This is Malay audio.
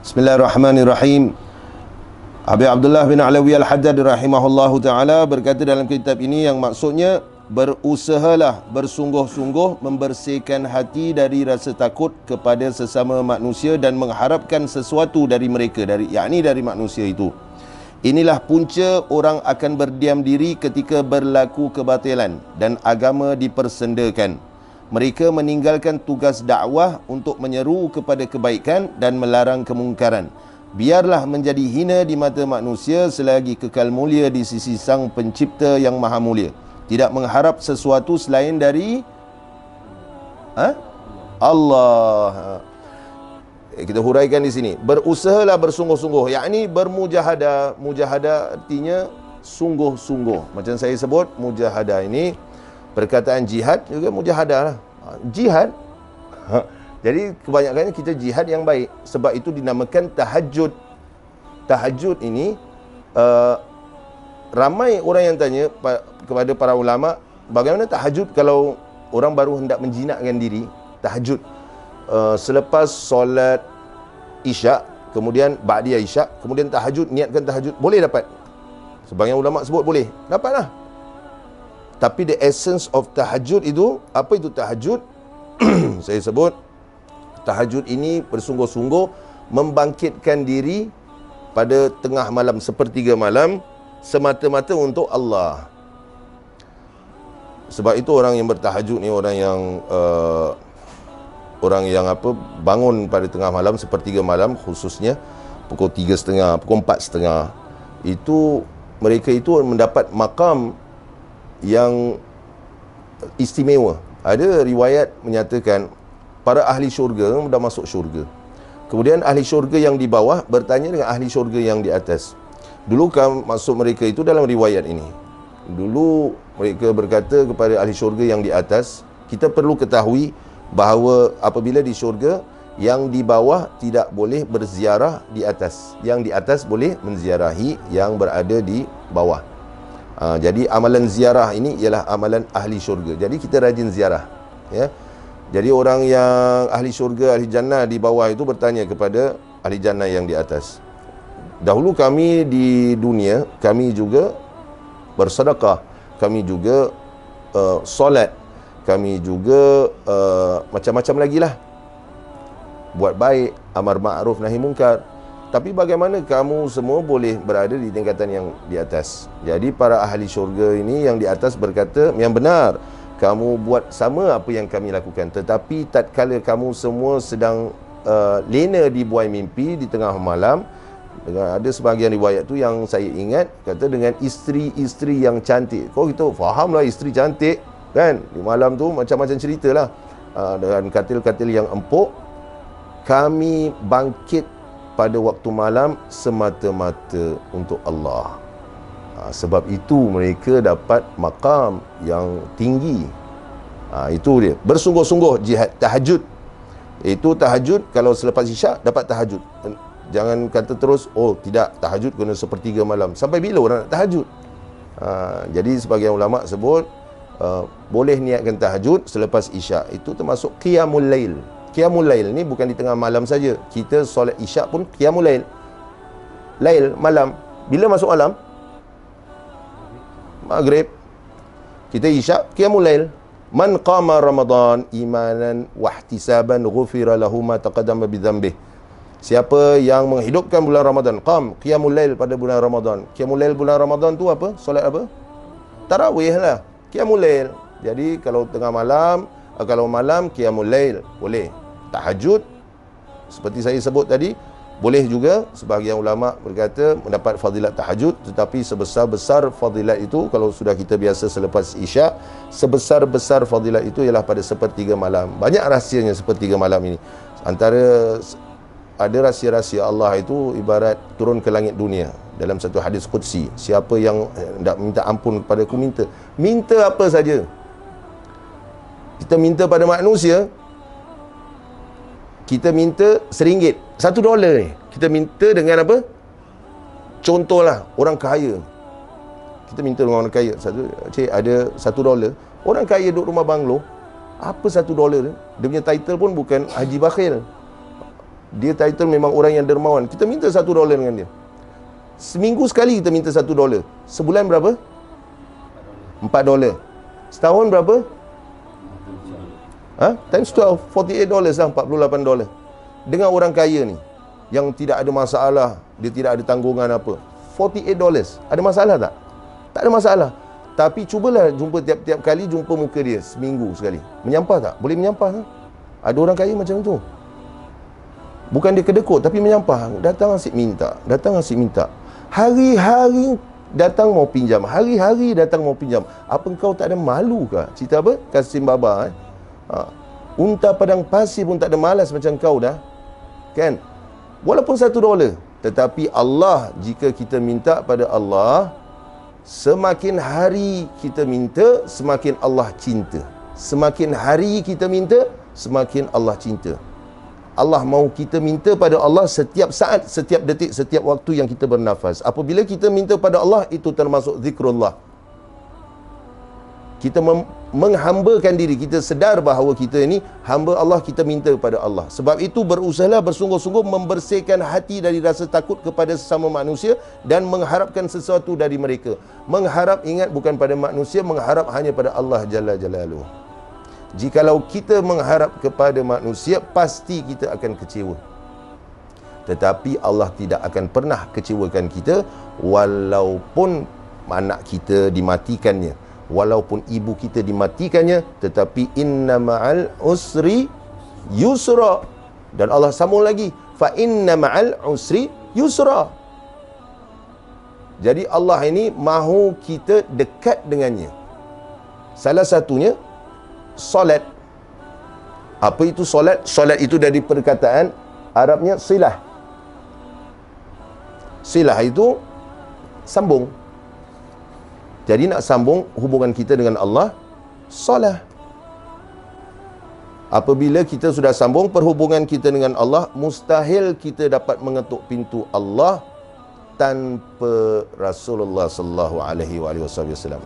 Bismillahirrahmanirrahim. Habib Abdullah bin Alawi Al-Haddad rahimahullahu ta'ala berkata dalam kitab ini yang maksudnya, berusahalah bersungguh-sungguh membersihkan hati dari rasa takut kepada sesama manusia dan mengharapkan sesuatu dari mereka, yakni dari manusia itu. Inilah punca orang akan berdiam diri ketika berlaku kebatilan dan agama dipersendakan. Mereka meninggalkan tugas dakwah untuk menyeru kepada kebaikan dan melarang kemungkaran. Biarlah menjadi hina di mata manusia selagi kekal mulia di sisi Sang Pencipta yang Maha Mulia. Tidak mengharap sesuatu selain dari Allah. Kita huraikan di sini. Berusahalah bersungguh-sungguh, yakni bermujahadah. Mujahadah artinya sungguh-sungguh. Macam saya sebut, mujahadah ini perkataan jihad juga mujahadah lah. Jihad. Jadi kebanyakannya kita jihad yang baik. Sebab itu dinamakan tahajud. Tahajud ini ramai orang yang tanya kepada para ulama, bagaimana tahajud kalau orang baru hendak menjinakkan diri. Tahajud selepas solat isyak, kemudian ba'diyah isyak, kemudian tahajud, niatkan tahajud, boleh dapat. Sebagian ulama sebut boleh, dapatlah. Tapi the essence of tahajud itu, apa itu tahajud? Saya sebut tahajud ini bersungguh-sungguh membangkitkan diri pada tengah malam, sepertiga malam, semata-mata untuk Allah. Sebab itu orang yang bertahajud ni orang yang bangun pada tengah malam, sepertiga malam, khususnya pukul 3.30, pukul 4.30, itu mereka itu mendapat makam yang istimewa. Ada riwayat menyatakan para ahli syurga dah masuk syurga. Kemudian ahli syurga yang di bawah bertanya dengan ahli syurga yang di atas. Dulu maksud mereka itu dalam riwayat ini. Dulu mereka berkata kepada ahli syurga yang di atas, kita perlu ketahui bahawa apabila di syurga, yang di bawah tidak boleh berziarah di atas. Yang di atas boleh menziarahi yang berada di bawah. Jadi amalan ziarah ini ialah amalan ahli syurga. Jadi kita rajin ziarah, ya. Jadi orang yang ahli syurga, ahli jannah di bawah itu bertanya kepada ahli jannah yang di atas, dahulu kami di dunia, kami juga bersedekah, kami juga solat, kami juga macam-macam lagi lah, buat baik, amar ma'ruf nahi munkar. Tapi bagaimana kamu semua boleh berada di tingkatan yang di atas? Jadi para ahli syurga ini yang di atas berkata, yang benar, kamu buat sama apa yang kami lakukan. Tetapi tatkala kamu semua sedang lena di buai mimpi di tengah malam, ada sebahagian riwayat tu yang saya ingat, kata dengan isteri-isteri yang cantik. Kau kita fahamlah isteri cantik, kan? Di malam tu macam-macam ceritalah. Dan katil-katil yang empuk, kami bangkit pada waktu malam semata-mata untuk Allah. Sebab itu mereka dapat makam yang tinggi. Itu dia, bersungguh-sungguh jihad. Tahajud, itu tahajud kalau selepas isyak dapat tahajud. Jangan kata terus, oh tidak, tahajud kena sepertiga malam. Sampai bila orang nak tahajud? Jadi sebagian ulama sebut boleh niatkan tahajud selepas isyak. Itu termasuk qiyamul lail. Qiyamul lail ni bukan di tengah malam saja. Kita solat isyak pun qiyamul lail. Lail, malam. Bila masuk malam? Maghrib. Kita isyak, qiyamul lail. Man qama Ramadan imanan wahtisaban ghufira lahu ma taqaddama bi dhanbih. Siapa yang menghidupkan bulan Ramadan, qiyamul lail pada bulan Ramadan. Qiyamul lail bulan Ramadan tu apa? Solat apa? Tarawih lah. Qiyamul lail. Jadi kalau tengah malam, kalau malam qiyamul lail boleh. Tahajud seperti saya sebut tadi boleh juga. Sebahagian ulama berkata mendapat fadilat tahajud, tetapi sebesar-besar fadilat itu kalau sudah kita biasa selepas isyak, sebesar-besar fadilat itu ialah pada sepertiga malam. Banyak rahsianya sepertiga malam ini. Antara ada rahsia-rahsia Allah itu ibarat turun ke langit dunia. Dalam satu hadis qudsi, siapa yang hendak minta ampun kepada aku, minta apa saja. Kita minta pada manusia, kita minta RM1, $1 ni. Kita minta dengan apa? Contohlah, orang kaya. Kita minta dengan orang kaya. Cik, ada $1. Orang kaya duduk rumah banglo, apa $1 ni? Dia punya title pun bukan Haji Bakhil. Dia title memang orang yang dermawan. Kita minta $1 dengan dia. Seminggu sekali kita minta $1. Sebulan berapa? $4. Setahun berapa? Times 12, $48 lah, $48. Dengan orang kaya ni, yang tidak ada masalah, dia tidak ada tanggungan apa, $48. Ada masalah tak? Tak ada masalah. Tapi cubalah jumpa tiap-tiap kali jumpa muka dia, seminggu sekali. Menyampah tak? Boleh menyampah tak? Ada orang kaya macam tu. Bukan dia kedekut, tapi menyampah. Datang asyik minta, datang asyik minta. Hari-hari datang mau pinjam, hari-hari datang mau pinjam. Apa kau tak ada malu ke? Cerita apa? Kasim Baba. Unta padang pasir pun tak ada malas macam kau dah. Kan? Walaupun $1. Tetapi Allah, jika kita minta pada Allah, semakin hari kita minta, semakin Allah cinta. Semakin hari kita minta, semakin Allah cinta. Allah mahu kita minta pada Allah setiap saat, setiap detik, setiap waktu yang kita bernafas. Apabila kita minta pada Allah, itu termasuk zikrullah. Kita menghambakan diri, kita sedar bahawa kita ini hamba Allah, kita minta pada Allah. Sebab itu berusahalah bersungguh-sungguh membersihkan hati dari rasa takut kepada sesama manusia dan mengharapkan sesuatu dari mereka. Mengharap, ingat, bukan pada manusia, mengharap hanya pada Allah Jalla Jalaluhu. Jikalau kita mengharap kepada manusia, pasti kita akan kecewa. Tetapi Allah tidak akan pernah kecewakan kita, walaupun anak kita dimatikannya, walaupun ibu kita dimatikannya. Tetapi inna ma'al usri yusra. Dan Allah sambung lagi, fa inna ma'al usri yusra. Jadi Allah ini mahu kita dekat dengannya. Salah satunya solat. Apa itu solat? Solat itu dari perkataan Arabnya silah. Silah itu sambung. Jadi nak sambung hubungan kita dengan Allah, solat. Apabila kita sudah sambung perhubungan kita dengan Allah, mustahil kita dapat mengetuk pintu Allah tanpa Rasulullah sallallahu alaihi wasallam.